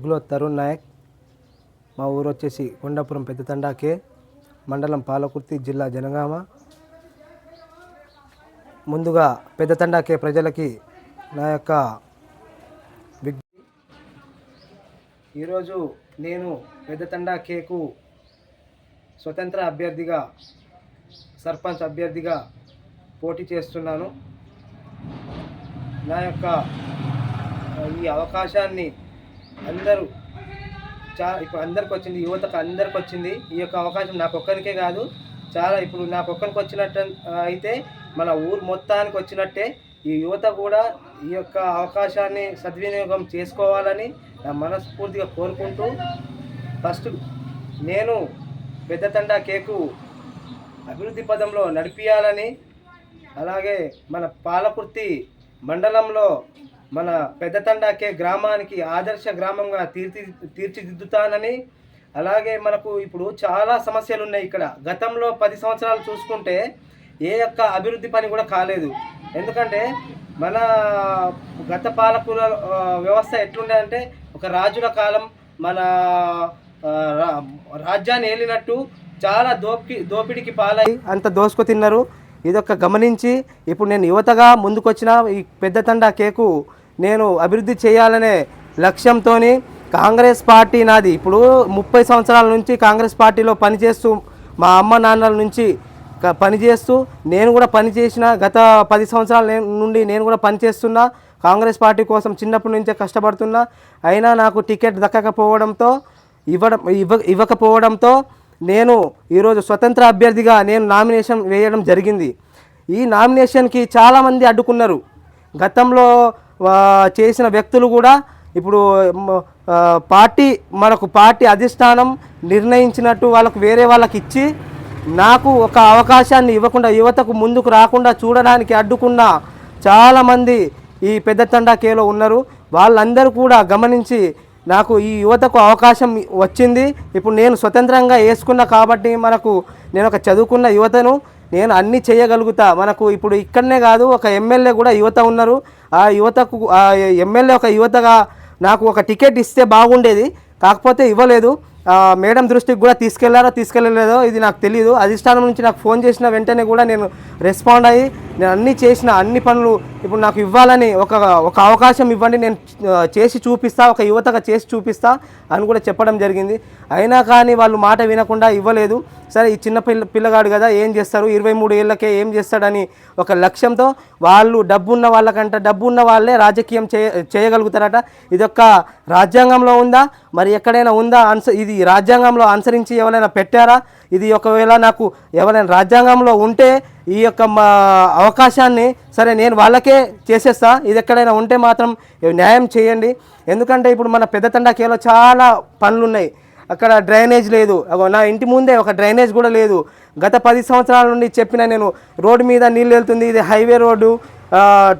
గుగ్లో తరుణ్ నాయక్. మా ఊరు వచ్చేసి కొండాపురం పెద్దతండాకే, మండలం పాలకుర్తి, జిల్లా జనగామ. ముందుగా పెద్దతండాకే ప్రజలకి నా యొక్క ఈరోజు నేను పెద్దతండాకేకు స్వతంత్ర అభ్యర్థిగా, సర్పంచ్ అభ్యర్థిగా పోటీ చేస్తున్నాను. నా యొక్క ఈ అవకాశాన్ని అందరూ ఇప్పుడు అందరికి వచ్చింది, యువతకు అందరికి వచ్చింది. ఈ యొక్క అవకాశం నాకు ఒక్కరికే కాదు, ఇప్పుడు నాకు ఒక్కరికి వచ్చినట్టు అయితే మన ఊరు మొత్తానికి వచ్చినట్టే. ఈ యువత కూడా ఈ యొక్క అవకాశాన్ని సద్వినియోగం చేసుకోవాలని నా మనస్ఫూర్తిగా కోరుకుంటూ, ఫస్ట్ నేను పెద్దతండాకేకు అభివృద్ధి పదంలో నడిపియాలని, అలాగే మన పాలకుర్తి మండలంలో మన పెద్దతండాకే గ్రామానికి ఆదర్శ గ్రామంగా తీర్చిదిద్దుతానని, అలాగే మనకు ఇప్పుడు చాలా సమస్యలు ఉన్నాయి ఇక్కడ. గతంలో 10 సంవత్సరాలు చూసుకుంటే ఏ యొక్క అభివృద్ధి పని కూడా కాలేదు. ఎందుకంటే మన గత పాలకుల వ్యవస్థ ఎట్లుండే అంటే, ఒక రాజుల కాలం మన రాజ్యాన్ని ఏలినట్టు చాలా దోపిడికి పాలై అంత దోసుకు తిన్నారు. ఇదొక గమనించి ఇప్పుడు నేను యువతగా ముందుకొచ్చిన ఈ పెద్దతండాకేకు నేను అభివృద్ధి చేయాలనే లక్ష్యంతో కాంగ్రెస్ పార్టీ నాది. ఇప్పుడు 30 సంవత్సరాల నుంచి కాంగ్రెస్ పార్టీలో పనిచేస్తూ, మా అమ్మ నాన్నల నుంచి పనిచేస్తూ, నేను కూడా పనిచేసిన గత 10 సంవత్సరాల నుండి నేను కూడా పనిచేస్తున్నా. కాంగ్రెస్ పార్టీ కోసం చిన్నప్పటి నుంచే కష్టపడుతున్నా. అయినా నాకు టికెట్ ఇవ్వకపోవడంతో నేను ఈరోజు స్వతంత్ర అభ్యర్థిగా నేను నామినేషన్ వేయడం జరిగింది. ఈ నామినేషన్కి చాలామంది అడ్డుకున్నారు. గతంలో చేసిన వ్యక్తులు కూడా ఇప్పుడు మనకు పార్టీ అధిష్టానం నిర్ణయించినట్టు వాళ్ళకు వేరే వాళ్ళకి ఇచ్చి, నాకు ఒక అవకాశాన్ని ఇవ్వకుండా, యువతకు ముందుకు రాకుండా చూడడానికి అడ్డుకున్న చాలామంది ఈ పెద్దతండాకేలో ఉన్నారు. వాళ్ళందరూ కూడా గమనించి నాకు ఈ యువతకు అవకాశం వచ్చింది. ఇప్పుడు నేను స్వతంత్రంగా వేసుకున్నా కాబట్టి నేను ఒక చదువుకున్న యువతను, నేను అన్నీ చేయగలుగుతా. మనకు ఇప్పుడు ఇక్కడనే కాదు, ఒక ఎమ్మెల్యే కూడా యువత ఉన్నారు. ఆ యువతకు ఎమ్మెల్యే ఒక యువతగా నాకు ఒక టికెట్ ఇస్తే బాగుండేది, కాకపోతే ఇవ్వలేదు. మేడం దృష్టికి కూడా తీసుకెళ్ళలేదో ఇది నాకు తెలియదు. అధిష్టానం నుంచి నాకు ఫోన్ చేసిన వెంటనే కూడా నేను రెస్పాండ్ అయ్యి, నేను అన్ని పనులు ఇప్పుడు నాకు ఇవ్వాలని ఒక అవకాశం ఇవ్వండి, నేను చేసి చూపిస్తా, ఒక యువతగా చేసి చూపిస్తా అని కూడా చెప్పడం జరిగింది. అయినా కానీ వాళ్ళు మాట వినకుండా ఇవ్వలేదు. సరే, ఈ చిన్న పిల్లగాడు కదా, ఏం చేస్తారు, 23 ఏళ్ళకే ఏం చేస్తాడని ఒక లక్ష్యంతో వాళ్ళు డబ్బున్న వాళ్ళే రాజకీయం చేయగలుగుతారట. ఇదొక్క రాజ్యాంగంలో ఉందా, మరి ఎక్కడైనా ఉందా? ఇది రాజ్యాంగంలో అనుసరించి ఎవరైనా పెట్టారా? ఇది ఒకవేళ నాకు ఎవరైనా రాజ్యాంగంలో ఉంటే ఈ యొక్క అవకాశాన్ని సరే నేను వాళ్ళకే చేసేస్తా. ఇది ఎక్కడైనా ఉంటే మాత్రం న్యాయం చేయండి. ఎందుకంటే ఇప్పుడు మన పెద్దతండాకేలో చాలా పనులు ఉన్నాయి. అక్కడ డ్రైనేజ్ లేదు, నా ఇంటి ముందే ఒక డ్రైనేజ్ కూడా లేదు. గత 10 సంవత్సరాల నుండి చెప్పిన నేను, రోడ్డు మీద నీళ్ళు వెళ్తుంది, ఇది హైవే రోడ్డు,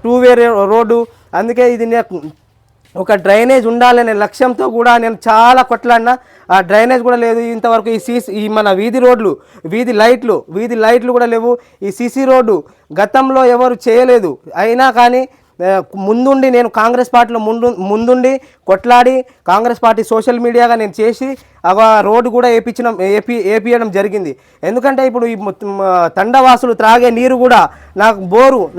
2 వే రోడ్డు, అందుకే ఇది ఒక డ్రైనేజ్ ఉండాలనే లక్ష్యంతో కూడా నేను చాలా కొట్లాడినా. ఆ డ్రైనేజ్ కూడా లేదు ఇంతవరకు. ఈ మన వీధి లైట్లు కూడా లేవు. ఈ సీసీ రోడ్డు గతంలో ఎవరు చేయలేదు. అయినా కానీ ముందుండి నేను కాంగ్రెస్ పార్టీలో ముందుండి కొట్లాడి, కాంగ్రెస్ పార్టీ సోషల్ మీడియాగా నేను చేసి ఆ రోడ్డు కూడా వేపించడం జరిగింది. ఎందుకంటే ఇప్పుడు ఈ తండవాసులు త్రాగే నీరు కూడా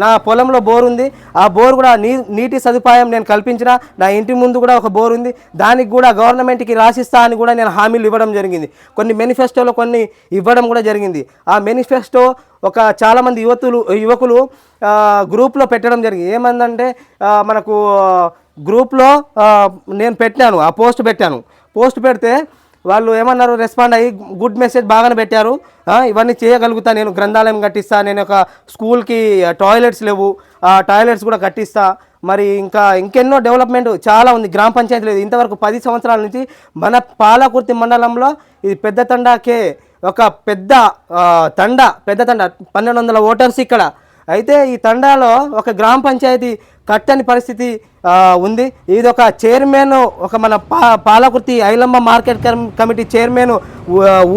నా పొలంలో బోరు ఉంది. ఆ బోరు కూడా నీటి సదుపాయం నేను కల్పించిన. నా ఇంటి ముందు కూడా ఒక బోరు ఉంది. దానికి కూడా గవర్నమెంట్కి రాసిస్తా అని కూడా నేను హామీలు ఇవ్వడం జరిగింది. కొన్ని మేనిఫెస్టోలో కొన్ని ఇవ్వడం కూడా జరిగింది. ఆ మేనిఫెస్టో చాలామంది యువకులు గ్రూప్లో పెట్టడం జరిగింది. ఏమందంటే మనకు గ్రూప్లో నేను పెట్టాను, ఆ పోస్ట్ పెడితే వాళ్ళు ఏమన్నారు, రెస్పాండ్ అయ్యి గుడ్ మెసేజ్ బాగానే పెట్టారు, ఇవన్నీ చేయగలుగుతా, నేను గ్రంథాలయం కట్టిస్తా, నేను ఒక స్కూల్కి టాయిలెట్స్ లేవు, ఆ టాయిలెట్స్ కూడా కట్టిస్తా, మరి ఇంకెన్నో డెవలప్మెంట్ చాలా ఉంది. గ్రామ పంచాయతీ లేదు. ఇంతవరకు 10 సంవత్సరాల నుంచి మన పాలకుర్తి మండలంలో ఇది పెద్దతండాకే ఒక పెద్ద తండ 1200 ఓటర్స్ ఇక్కడ. అయితే ఈ తండాలో ఒక గ్రామ పంచాయతీ కట్టని పరిస్థితి ఉంది. ఇది ఒక చైర్మన్, ఒక మన Palakurthi Ailamma market committee chairman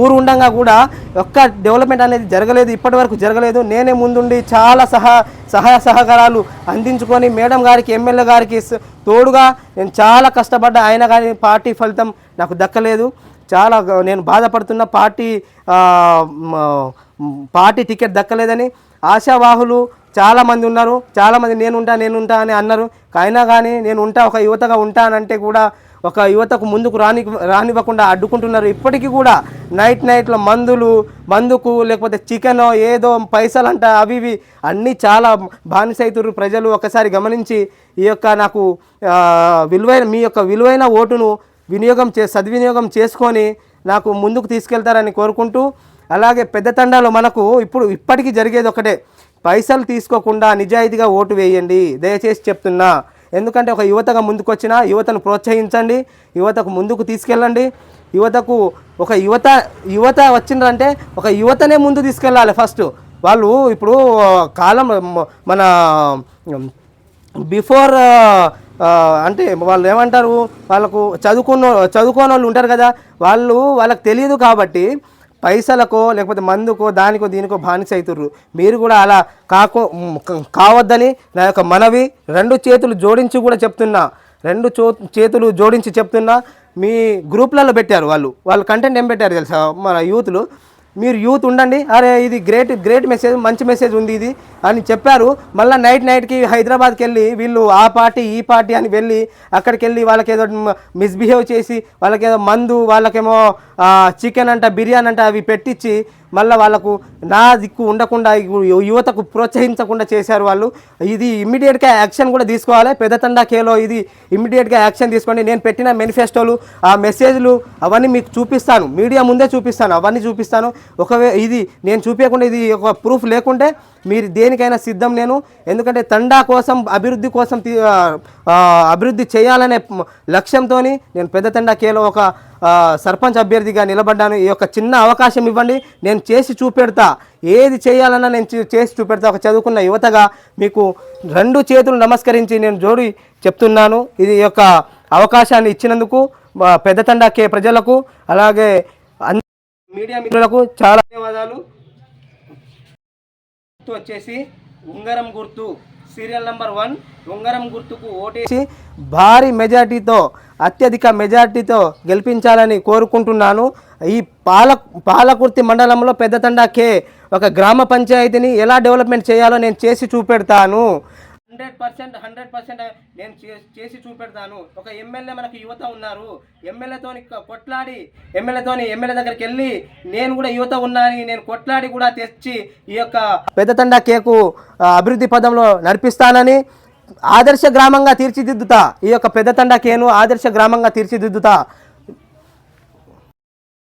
ఊరు ఉండగా కూడా ఒక్క డెవలప్మెంట్ అనేది జరగలేదు, ఇప్పటి వరకు జరగలేదు. నేనే ముందుండి చాలా సహాయ సహకారాలు అందించుకొని మేడం గారికి, ఎమ్మెల్యే గారికి తోడుగా నేను చాలా కష్టపడ్డా. అయినా కానీ పార్టీ ఫలితం నాకు దక్కలేదు. చాలా నేను బాధపడుతున్న, పార్టీ టికెట్ దక్కలేదని. ఆశావాహులు చాలామంది ఉన్నారు, చాలామంది నేనుంటా అని అన్నారు. అయినా కానీ నేను ఒక యువతగా ఉంటానంటే కూడా ఒక యువతకు ముందుకు రానివ్వకుండా అడ్డుకుంటున్నారు. ఇప్పటికీ కూడా నైట్లో మందుకు లేకపోతే చికెనో ఏదో పైసలంట అవి ఇవి అన్నీ చాలా బానిసైతురు ప్రజలు. ఒకసారి గమనించి ఈ యొక్క నాకు మీ యొక్క విలువైన ఓటును సద్వినియోగం చేసుకొని నాకు ముందుకు తీసుకెళ్తారని కోరుకుంటూ, అలాగే పెద్ద తండాలో మనకు ఇప్పటికీ జరిగేది ఒకటే, పైసలు తీసుకోకుండా నిజాయితీగా ఓటు వేయండి దయచేసి చెప్తున్నా. ఎందుకంటే ఒక యువతగా ముందుకు వచ్చిన యువతను ప్రోత్సహించండి, యువతకు ముందుకు తీసుకెళ్ళండి. ఒక యువత వచ్చిందంటే ఒక యువతనే ముందు తీసుకెళ్ళాలి ఫస్ట్. వాళ్ళు ఇప్పుడు కాలం మన బిఫోర్ అంటే వాళ్ళు ఏమంటారు, వాళ్ళకు చదువుకోని వాళ్ళు ఉంటారు కదా, వాళ్ళకి తెలియదు కాబట్టి పైసలకో లేకపోతే మందుకో దీనికో బానిస అవుతుర్రు. మీరు కూడా అలా కావద్దని నా యొక్క మనవి. రెండు చేతులు జోడించి చెప్తున్నా. మీ గ్రూప్లలో పెట్టారు వాళ్ళు కంటెంట్ ఏం పెట్టారు తెలుసా మన యూత్లు, మీరు యూత్ ఉండండి, అరే ఇది గ్రేట్ మెసేజ్, మంచి మెసేజ్ ఉంది ఇది అని చెప్పారు. మళ్ళీ నైట్కి హైదరాబాద్కి వెళ్ళి వీళ్ళు ఆ పార్టీ ఈ పార్టీ అని వెళ్ళి అక్కడికి వెళ్ళి వాళ్ళకేదో మిస్బిహేవ్ చేసి వాళ్ళకేదో మందు, వాళ్ళకేమో చికెన్ అంట, బిర్యానీ అంట అవి పెట్టించి మళ్ళీ వాళ్ళకు నా దిక్కు ఉండకుండా యువతకు ప్రోత్సహించకుండా చేశారు వాళ్ళు. ఇది ఇమ్మీడియట్గా యాక్షన్ కూడా తీసుకోవాలి. పెద్దతండా కేలో ఇది ఇమ్మీడియట్గా యాక్షన్ తీసుకోండి. నేను పెట్టిన మేనిఫెస్టోలు, ఆ మెసేజ్లు అవన్నీ మీకు చూపిస్తాను, మీడియా ముందే చూపిస్తాను, అవన్నీ చూపిస్తాను. ఇది నేను చూపించకుండా ఇది ఒక ప్రూఫ్ లేకుంటే మీరు దేనికైనా సిద్ధం నేను. ఎందుకంటే తండా కోసం, అభివృద్ధి చేయాలనే లక్ష్యంతో నేను పెద్ద తండా కేలో ఒక సర్పంచ్ అభ్యర్థిగా నిలబడ్డాను. ఈ యొక్క చిన్న అవకాశం ఇవ్వండి, నేను చేసి చూపెడతా. ఏది చేయాలన్నా నేను చేసి చూపెడతా. ఒక చదువుకున్న యువతగా మీకు రెండు చేతులు నమస్కరించి నేను జోడి చెప్తున్నాను. ఇది యొక్క అవకాశాన్ని ఇచ్చినందుకు పెద్ద తండా కే ప్రజలకు, అలాగే మీడియా మిత్రులకు చాలా ధన్యవాదాలు. వచ్చేసి ఉంగరం గుర్తు, సీరియల్ నెంబర్ 1 ఉంగరం గుర్తుకు ఓటేసి భారీ మెజార్టీతో, అత్యధిక మెజార్టీతో గెలిపించాలని కోరుకుంటున్నాను. ఈ పాలకుర్తి మండలంలో పెద్దతండా కే ఒక గ్రామ పంచాయతీని ఎలా డెవలప్మెంట్ చేయాలో నేను చేసి చూపెడతాను. 100% నేను చేసి చూపెడతాను. ఒక ఎమ్మెల్యే మనకు యువత ఉన్నారు, ఎమ్మెల్యేతోని కొట్లాడి ఎమ్మెల్యే దగ్గరికి వెళ్ళి నేను కూడా యువత ఉన్నానని నేను కొట్లాడి కూడా తెచ్చి ఈ యొక్క పెద్దతండా కేకు అభివృద్ధి పదంలో నడిపిస్తానని, ఆదర్శ గ్రామంగా తీర్చిదిద్దుతా. ఈ యొక్క పెద్దతండా కేను ఆదర్శ గ్రామంగా తీర్చిదిద్దుతా.